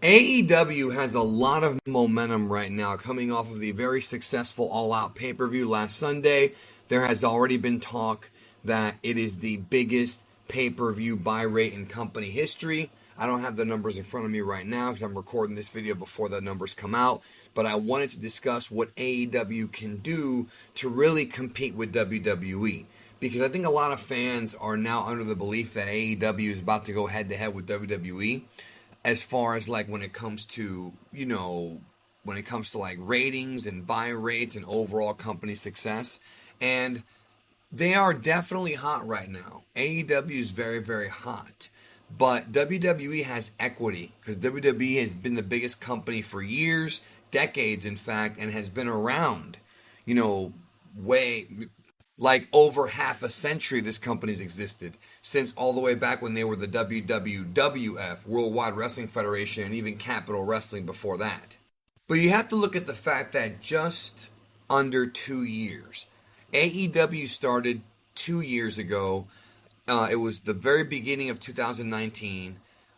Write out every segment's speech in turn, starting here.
AEW has a lot of momentum right now coming off of the very successful All Out pay-per-view last Sunday. There has already been talk that it is the biggest pay-per-view buy rate in company history. I don't have the numbers in front of me right now because I'm recording this video before the numbers come out, but I wanted to discuss what AEW can do to really compete with WWE. Because I think a lot of fans are now under the belief that AEW is about to go head-to-head with WWE. As far as like when it comes to, like ratings and buy rates and overall company success. And they are definitely hot right now. AEW is very, very hot. But WWE has equity because WWE has been the biggest company for years, decades in fact, and has been around, way like over half a century this company's existed, since all the way back when they were the WWF, Worldwide Wrestling Federation, and even Capital Wrestling before that. But you have to look at the fact that just under 2 years, AEW started 2 years ago. It was the very beginning of 2019.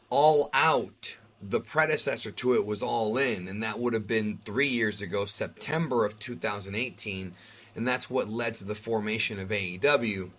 All Out, the predecessor to it, was All In, and that would have been 3 years ago, September of 2018. And that's what led to the formation of AEW.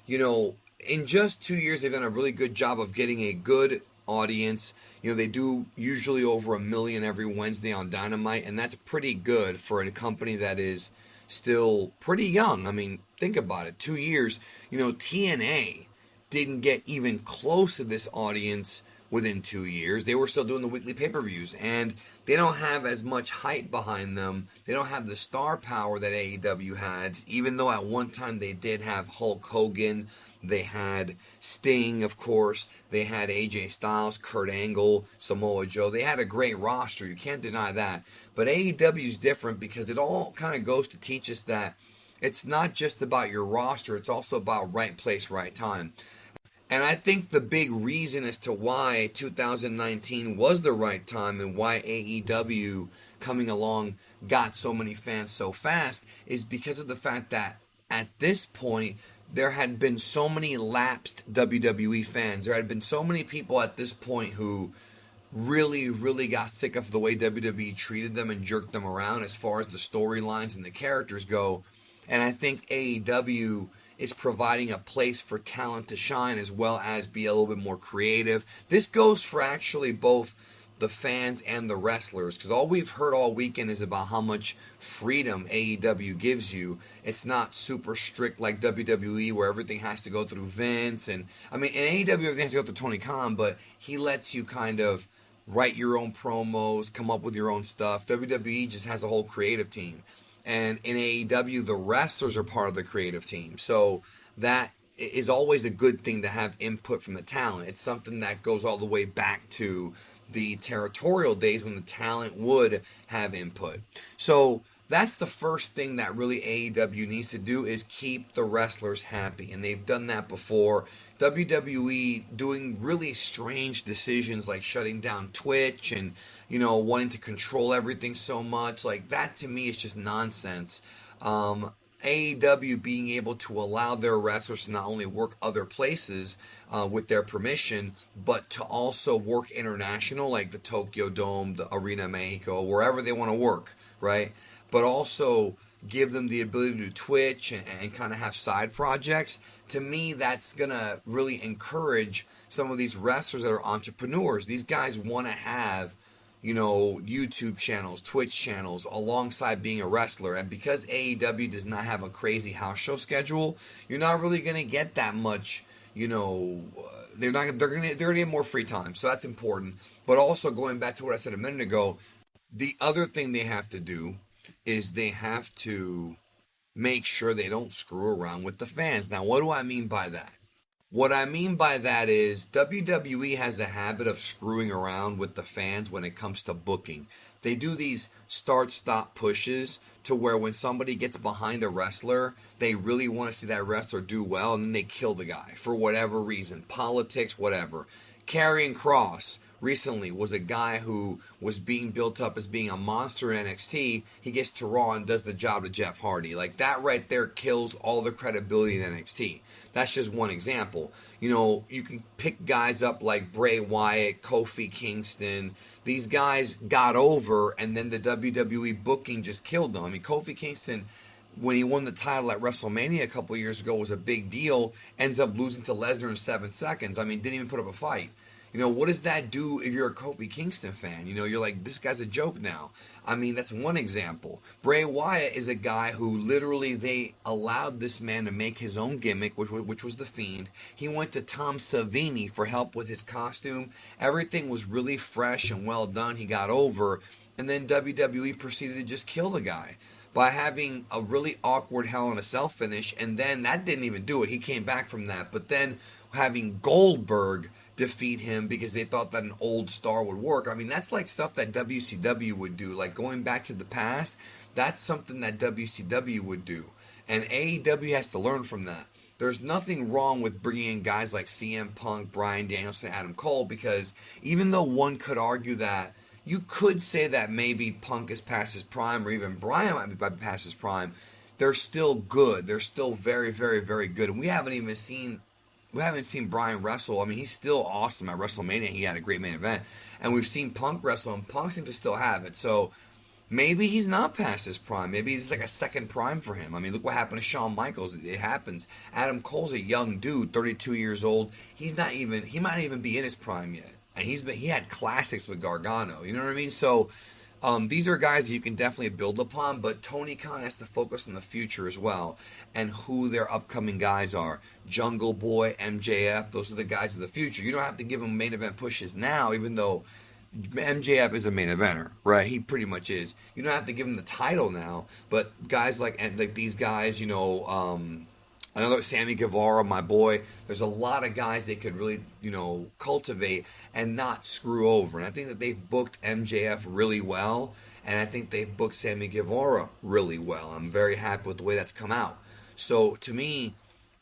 In just 2 years, they've done a really good job of getting a good audience. They do usually over 1 million every Wednesday on Dynamite, and that's pretty good for a company that is still pretty young. I mean, think about it. 2 years, TNA didn't get even close to this audience within 2 years. They were still doing the weekly pay-per-views, and they don't have as much hype behind them. They don't have the star power that AEW had, even though at one time they did have Hulk Hogan. They had Sting, of course. They had AJ Styles, Kurt Angle, Samoa Joe. They had a great roster. You can't deny that. But AEW is different because it all kind of goes to teach us that it's not just about your roster. It's also about right place, right time. And I think the big reason as to why 2019 was the right time and why AEW coming along got so many fans so fast is because of the fact that at this point there had been so many lapsed WWE fans. There had been so many people at this point who really, really got sick of the way WWE treated them and jerked them around as far as the storylines and the characters go. And I think AEW is providing a place for talent to shine as well as be a little bit more creative. This goes for actually both the fans and the wrestlers, because all we've heard all weekend is about how much freedom AEW gives you. It's not super strict like WWE where everything has to go through Vince. And I mean, in AEW everything has to go through Tony Khan, but he lets you kind of write your own promos, come up with your own stuff. WWE just has a whole creative team. And in AEW, the wrestlers are part of the creative team. So that is always a good thing to have input from the talent. It's something that goes all the way back to the territorial days when the talent would have input. So that's the first thing that really AEW needs to do is keep the wrestlers happy. And they've done that before. WWE doing really strange decisions like shutting down Twitch and wanting to control everything so much. Like, that to me is just nonsense. AEW being able to allow their wrestlers to not only work other places with their permission, but to also work international, like the Tokyo Dome, the Arena Mexico, wherever they want to work, right? But also give them the ability to do Twitch and kind of have side projects. To me, that's going to really encourage some of these wrestlers that are entrepreneurs. These guys want to have YouTube channels, Twitch channels, alongside being a wrestler. And because AEW does not have a crazy house show schedule, you're not really going to get that much, they're going to get more free time. So that's important. But also going back to what I said a minute ago, the other thing they have to do is they have to make sure they don't screw around with the fans. Now, what do I mean by that? What I mean by that is WWE has a habit of screwing around with the fans when it comes to booking. They do these start-stop pushes to where when somebody gets behind a wrestler, they really want to see that wrestler do well, and then they kill the guy for whatever reason, politics, whatever. Karrion Kross recently was a guy who was being built up as being a monster in NXT. He gets to Raw and does the job to Jeff Hardy. Like, that right there kills all the credibility in NXT. That's just one example. You know, you can pick guys up like Bray Wyatt, Kofi Kingston. These guys got over, and then the WWE booking just killed them. I mean, Kofi Kingston, when he won the title at WrestleMania a couple years ago, was a big deal. Ends up losing to Lesnar in 7 seconds. I mean, didn't even put up a fight. You know, what does that do if you're a Kofi Kingston fan? You know, you're like, this guy's a joke now. I mean, that's one example. Bray Wyatt is a guy who literally they allowed this man to make his own gimmick, which was The Fiend. He went to Tom Savini for help with his costume. Everything was really fresh and well done. He got over. And then WWE proceeded to just kill the guy by having a really awkward Hell in a Cell finish. And then that didn't even do it. He came back from that. But then having Goldberg defeat him because they thought that an old star would work. I mean, that's like stuff that WCW would do. Like, going back to the past, that's something that WCW would do. And AEW has to learn from that. There's nothing wrong with bringing in guys like CM Punk, Bryan Danielson, Adam Cole, because even though one could argue that, you could say that maybe Punk is past his prime, or even Bryan might be past his prime, they're still good. They're still very, very, very good. And we haven't seen Bryan wrestle. I mean, he's still awesome at WrestleMania. He had a great main event. And we've seen Punk wrestle, and Punk seems to still have it. So maybe he's not past his prime. Maybe he's like a second prime for him. I mean, look what happened to Shawn Michaels. It happens. Adam Cole's a young dude, 32 years old. He might even be in his prime yet. And he had classics with Gargano. You know what I mean? So these are guys that you can definitely build upon, but Tony Khan has to focus on the future as well and who their upcoming guys are. Jungle Boy, MJF, those are the guys of the future. You don't have to give them main event pushes now, even though MJF is a main eventer, right? He pretty much is. You don't have to give him the title now, but guys like these guys, you know, another Sammy Guevara, my boy. There's a lot of guys they could really, you know, cultivate and not screw over. And I think that they've booked MJF really well, and I think they've booked Sammy Guevara really well. I'm very happy with the way that's come out. So to me,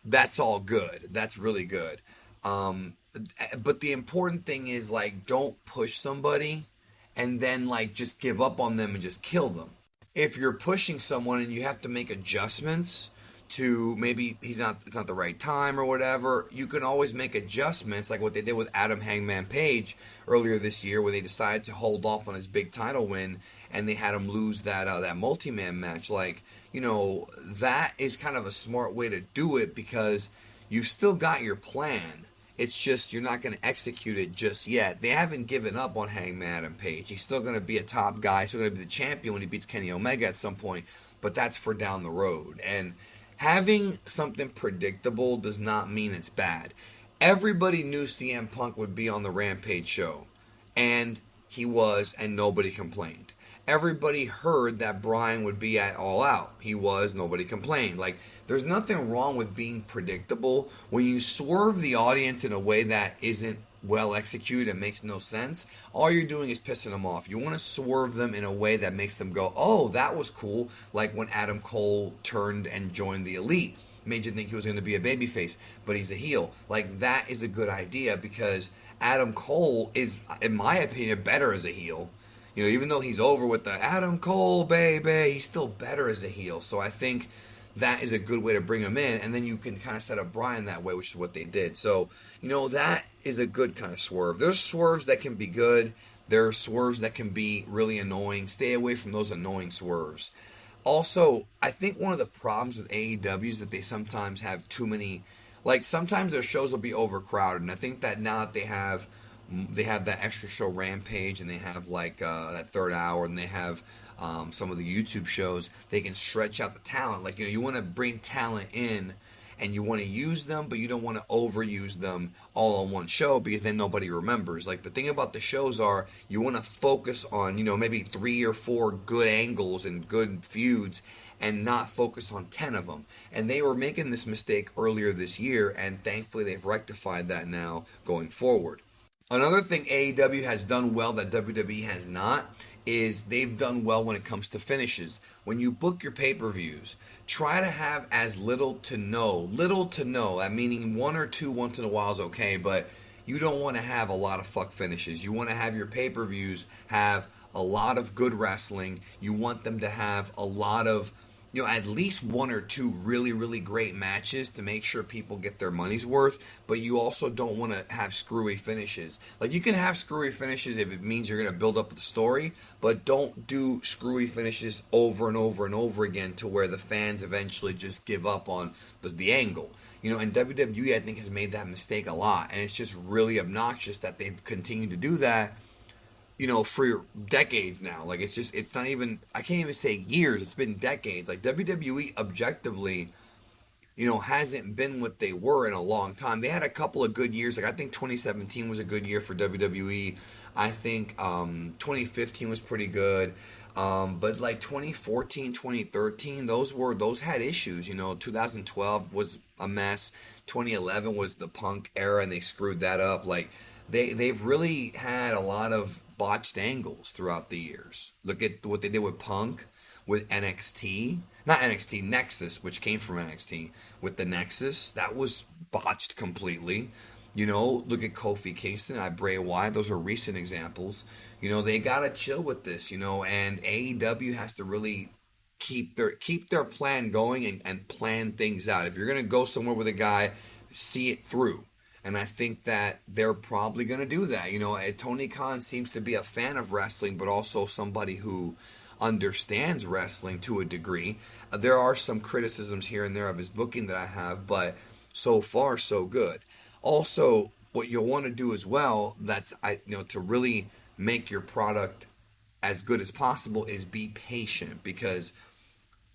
that's all good. That's really good. But the important thing is, like, don't push somebody and then, like, just give up on them and just kill them. If you're pushing someone and you have to make adjustments to maybe it's not the right time or whatever, you can always make adjustments, like what they did with Adam Hangman Page earlier this year, where they decided to hold off on his big title win and they had him lose that multi-man match. Like, you know, that is kind of a smart way to do it because you've still got your plan. It's just you're not going to execute it just yet. They haven't given up on Hangman Adam Page. He's still going to be a top guy. He's still going to be the champion when he beats Kenny Omega at some point, but that's for down the road. And having something predictable does not mean it's bad. Everybody knew CM Punk would be on the Rampage show, and he was, and nobody complained. Everybody heard that Bryan would be at All Out. He was, nobody complained. Like, there's nothing wrong with being predictable. When you swerve the audience in a way that isn't well executed and makes no sense, all you're doing is pissing them off. You want to swerve them in a way that makes them go, oh, that was cool. Like when Adam Cole turned and joined the Elite. Made you think he was going to be a babyface, but he's a heel. Like, that is a good idea because Adam Cole is, in my opinion, better as a heel. You know, even though he's over with the Adam Cole, baby, he's still better as a heel. So I think that is a good way to bring him in, and then you can kind of set up Bryan that way, which is what they did. So, you know, that is a good kind of swerve. There's swerves that can be good. There are swerves that can be really annoying. Stay away from those annoying swerves. Also, I think one of the problems with AEW is that they sometimes have too many, like, sometimes their shows will be overcrowded, and I think that now that they have that extra show Rampage, and they have like that third hour, and they have some of the YouTube shows, they can stretch out the talent. Like, you know, you want to bring talent in and you want to use them, but you don't want to overuse them all on one show because then nobody remembers. Like, the thing about the shows are you want to focus on, you know, maybe 3 or 4 good angles and good feuds and not focus on 10 of them. And they were making this mistake earlier this year, and thankfully they've rectified that now going forward. Another thing AEW has done well that WWE has not is they've done well when it comes to finishes. When you book your pay-per-views, try to have as little to no. That meaning 1 or 2 once in a while is okay, but you don't want to have a lot of fuck finishes. You want to have your pay-per-views have a lot of good wrestling. You want them to have a lot of, at least one or two really, really great matches to make sure people get their money's worth. But you also don't want to have screwy finishes. Like, you can have screwy finishes if it means you're going to build up the story, but don't do screwy finishes over and over and over again to where the fans eventually just give up on the angle. And WWE, I think, has made that mistake a lot. And it's just really obnoxious that they've continued to do that, for decades now. Like, it's not even, I can't even say years, it's been decades. Like, WWE objectively, hasn't been what they were in a long time. They had a couple of good years. Like, I think 2017 was a good year for WWE. I think 2015 was pretty good. But like 2014, 2013, those had issues. 2012 was a mess. 2011 was the Punk era, and they screwed that up. Like, they've really had a lot of botched angles throughout the years. Look at what they did with Punk, with NXT, not NXT, Nexus, which came from NXT. With the Nexus, that was botched completely. Look at Kofi Kingston and Bray Wyatt. Those are recent examples. They gotta chill with this. And AEW has to really keep their plan going and plan things out. If you're gonna go somewhere with a guy, see it through. And I think that they're probably going to do that. Tony Khan seems to be a fan of wrestling, but also somebody who understands wrestling to a degree. There are some criticisms here and there of his booking that I have, but so far, so good. Also, what you'll want to do as well, to really make your product as good as possible, is be patient, because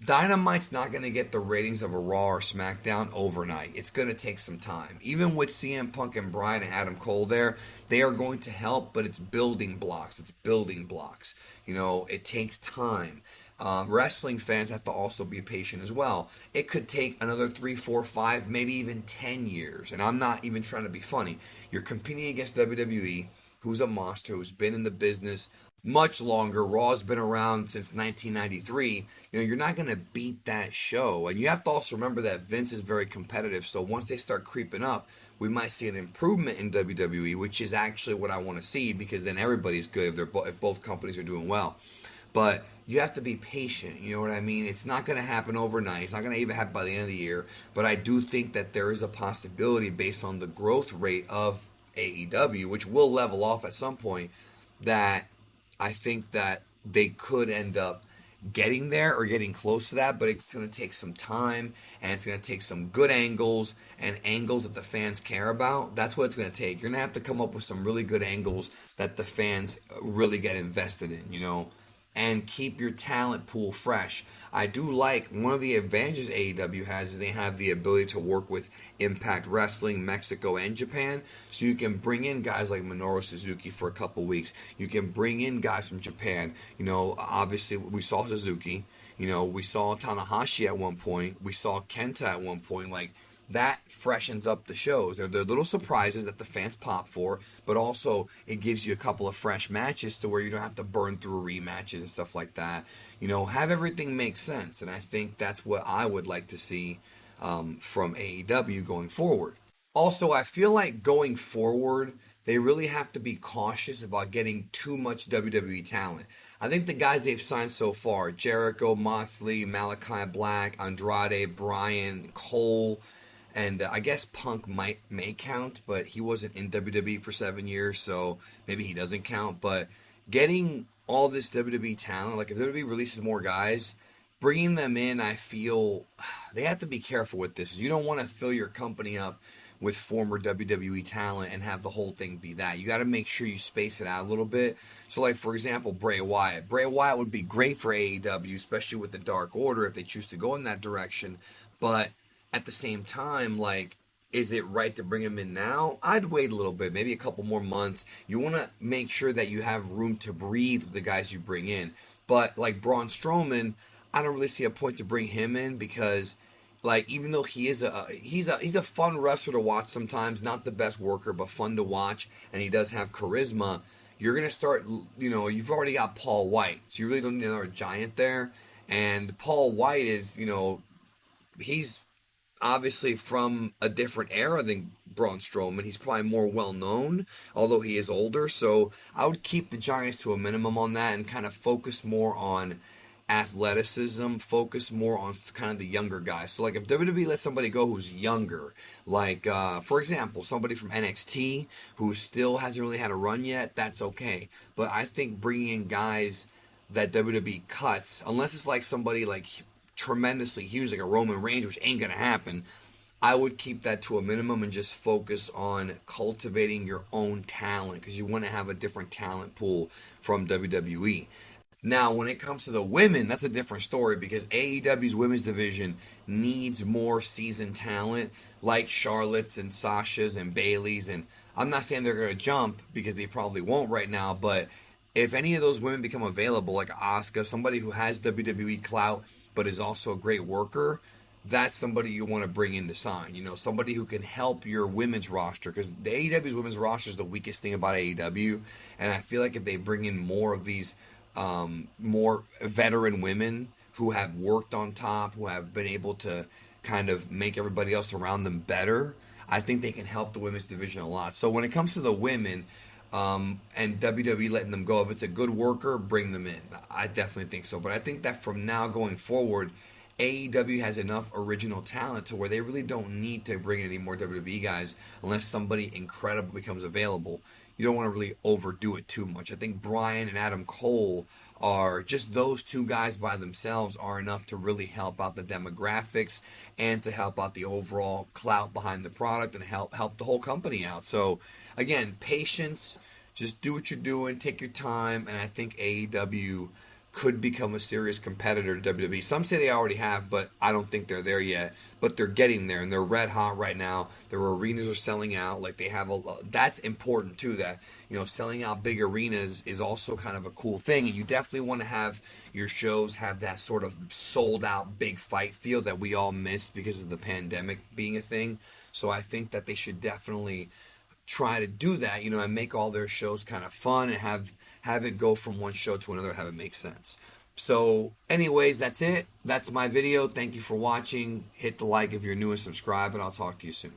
Dynamite's not going to get the ratings of a Raw or SmackDown overnight. It's going to take some time. Even with CM Punk and Bryan and Adam Cole there, they are going to help, but it's building blocks. It's building blocks. It takes time. Wrestling fans have to also be patient as well. It could take another 3, 4, 5, maybe even 10 years. And I'm not even trying to be funny. You're competing against WWE, who's a monster, who's been in the business much longer. Raw's been around since 1993. You're not going to beat that show. And you have to also remember that Vince is very competitive. So once they start creeping up, we might see an improvement in WWE, which is actually what I want to see, because then everybody's good if both companies are doing well. But you have to be patient. You know what I mean? It's not going to happen overnight. It's not going to even happen by the end of the year. But I do think that there is a possibility, based on the growth rate of AEW, which will level off at some point, that I think that they could end up getting there or getting close to that, but it's going to take some time, and it's going to take some good angles and angles that the fans care about. That's what it's going to take. You're going to have to come up with some really good angles that the fans really get invested in, and keep your talent pool fresh. I do like, one of the advantages AEW has is they have the ability to work with Impact Wrestling, Mexico, and Japan. So you can bring in guys like Minoru Suzuki for a couple weeks. You can bring in guys from Japan. Obviously we saw Suzuki. We saw Tanahashi at one point. We saw Kenta at one point. Like, that freshens up the shows. They're little surprises that the fans pop for, but also it gives you a couple of fresh matches to where you don't have to burn through rematches and stuff like that. Have everything make sense, and I think that's what I would like to see from AEW going forward. Also, I feel like going forward, they really have to be cautious about getting too much WWE talent. I think the guys they've signed so far, Jericho, Moxley, Malachi Black, Andrade, Bryan, Cole, and I guess Punk may count, but he wasn't in WWE for 7 years, so maybe he doesn't count. But getting all this WWE talent, like if WWE releases more guys, bringing them in, I feel they have to be careful with this. You don't want to fill your company up with former WWE talent and have the whole thing be that. You got to make sure you space it out a little bit. So, like, for example, Bray Wyatt. Bray Wyatt would be great for AEW, especially with the Dark Order if they choose to go in that direction. But at the same time, like, is it right to bring him in now? I'd wait a little bit, maybe a couple more months. You want to make sure that you have room to breathe with the guys you bring in. But like Braun Strowman, I don't really see a point to bring him in, because, like, even though he's a fun wrestler to watch sometimes, not the best worker, but fun to watch, and he does have charisma, you're going to start, you've already got Paul White, so you really don't need another giant there. And Paul White is, he's obviously from a different era than Braun Strowman. He's probably more well known, although he is older. So I would keep the Giants to a minimum on that and kind of focus more on athleticism, focus more on kind of the younger guys. So like if WWE lets somebody go who's younger, like for example, somebody from NXT who still hasn't really had a run yet, that's okay. But I think bringing in guys that WWE cuts, unless it's like somebody like tremendously huge, like a Roman Reigns, which ain't gonna happen, I would keep that to a minimum and just focus on cultivating your own talent because you want to have a different talent pool from WWE. Now, when it comes to the women, that's a different story because AEW's women's division needs more seasoned talent like Charlotte's and Sasha's and Bailey's. And I'm not saying they're going to jump because they probably won't right now, but if any of those women become available, like Asuka, somebody who has WWE clout but is also a great worker, that's somebody you want to bring in to sign. You know, somebody who can help your women's roster because the AEW's women's roster is the weakest thing about AEW, and I feel like if they bring in more of these more veteran women who have worked on top, who have been able to kind of make everybody else around them better, I think they can help the women's division a lot. So when it comes to the women, and WWE letting them go, if it's a good worker, bring them in. I definitely think so. But I think that from now going forward, AEW has enough original talent to where they really don't need to bring in any more WWE guys unless somebody incredible becomes available. You don't want to really overdo it too much. I think Bryan and Adam Cole are just those two guys by themselves are enough to really help out the demographics and to help out the overall clout behind the product and help the whole company out. So again, patience, just do what you're doing, take your time, and I think AEW could become a serious competitor to WWE. Some say they already have, but I don't think they're there yet. But they're getting there, and they're red hot right now. Their arenas are selling out. Like they have that's important too. That selling out big arenas is also kind of a cool thing, and you definitely want to have your shows have that sort of sold out big fight feel that we all missed because of the pandemic being a thing. So I think that they should definitely try to do that, and make all their shows kind of fun and have it go from one show to another, have it make sense. So anyways, that's it. That's my video. Thank you for watching. Hit the like if you're new and subscribe, and I'll talk to you soon.